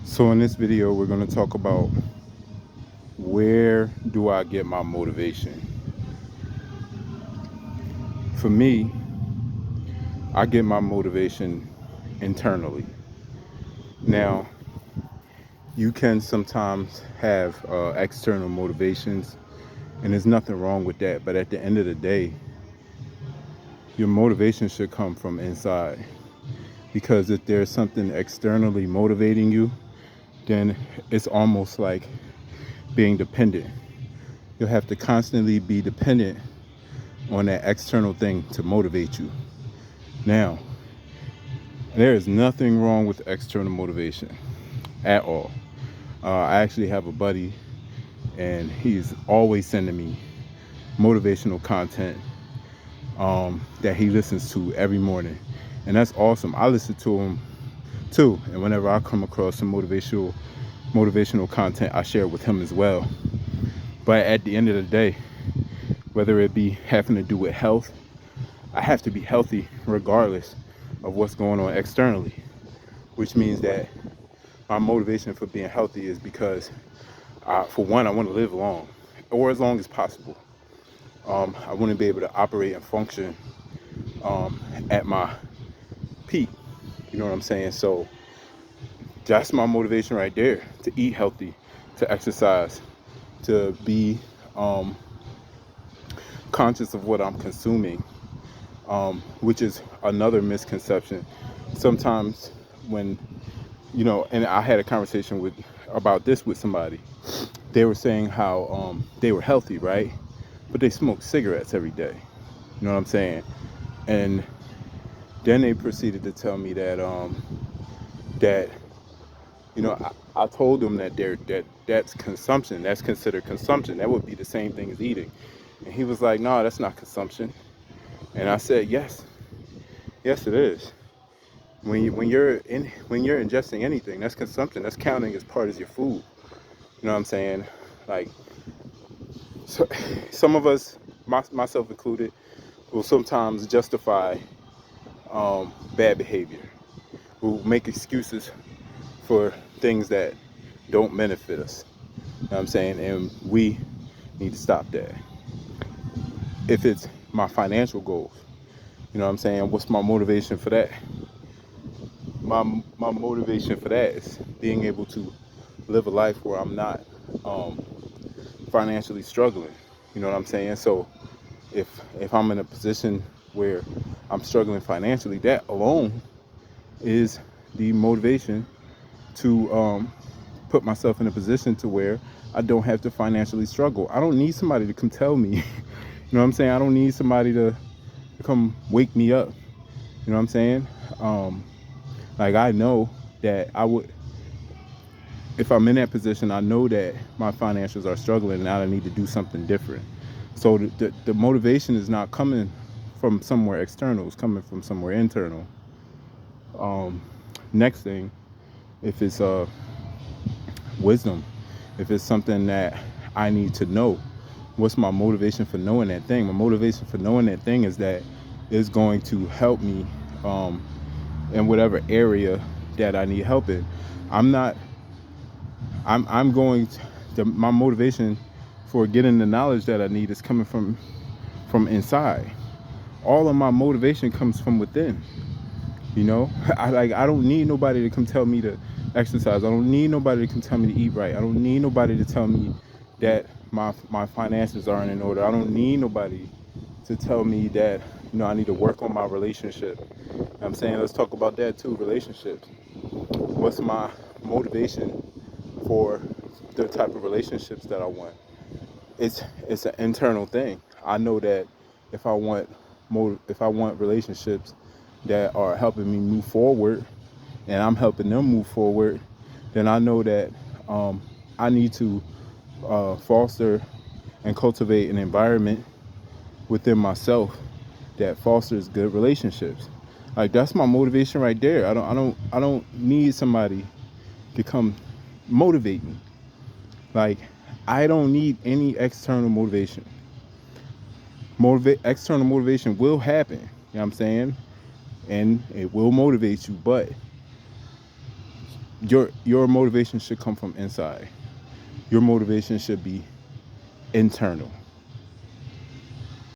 So in this video, we're going to talk about where do I get my motivation. For me, I get my motivation internally. Now, you can sometimes have external motivations, and there's nothing wrong with that. But at the end of the day, your motivation should come from inside. Because if there's something externally motivating you, then it's almost like being dependent. You'll have to constantly be dependent on that external thing to motivate you. Now, there is nothing wrong with external motivation at all. I actually have a buddy, and he's always sending me motivational content that he listens to every morning, and that's awesome. I listen to him too, and whenever I come across some motivational content, I share it with him as well. But at the end of the day, whether it be having to do with health, I have to be healthy regardless of what's going on externally, which means that my motivation for being healthy is because, for one, I want to live long, or as long as possible. I want to be able to operate and function at my peak. You know what I'm saying? So that's my motivation right there: to eat healthy, to exercise, to be conscious of what I'm consuming, which is another misconception. Sometimes when, and I had a conversation about this with somebody. They were saying how they were healthy, right? But they smoked cigarettes every day. You know what I'm saying? And then they proceeded to tell me that I told them that's consumption. That's considered consumption. That would be the same thing as eating. And he was like, "No, that's not consumption." And I said, yes, it is. When you're ingesting anything, that's consumption. That's counting as part of your food. You know what I'm saying? Like, so, some of us, myself included, will sometimes justify bad behavior. We'll make excuses for things that don't benefit us. You know what I'm saying? And we need to stop that. If it's my financial goals, you know what I'm saying? What's my motivation for that? My motivation for that is being able to live a life where I'm not financially struggling. You know what I'm saying? So if I'm in a position where I'm struggling financially, that alone is the motivation to put myself in a position to where I don't have to financially struggle. I don't need somebody to come tell me. You know what I'm saying? I don't need somebody to come wake me up. You know what I'm saying? Like, I know that I would, if I'm in that position, I know that my financials are struggling and I need to do something different. So the motivation is not coming from somewhere external, it's coming from somewhere internal. Next thing, if it's wisdom, if it's something that I need to know, what's my motivation for knowing that thing? My motivation for knowing that thing is that it's going to help me in whatever area that I need help in. I'm going my motivation for getting the knowledge that I need is coming from inside. All of my motivation comes from within. I don't need nobody to come tell me to exercise. I don't need nobody to come tell me to eat right. I don't need nobody to tell me that my finances aren't in order. I don't need nobody to tell me that I need to work on my relationship. I'm saying, let's talk about that too, relationships. What's my motivation for the type of relationships that I want? It's an internal thing. I know that if I want relationships that are helping me move forward, and I'm helping them move forward, then I know that I need to foster and cultivate an environment within myself that fosters good relationships. Like, that's my motivation right there. I don't need somebody to come motivate me. Like, I don't need any external motivation. External motivation will happen, you know what I'm saying? And it will motivate you, but Your motivation should come from inside. Your motivation should be internal.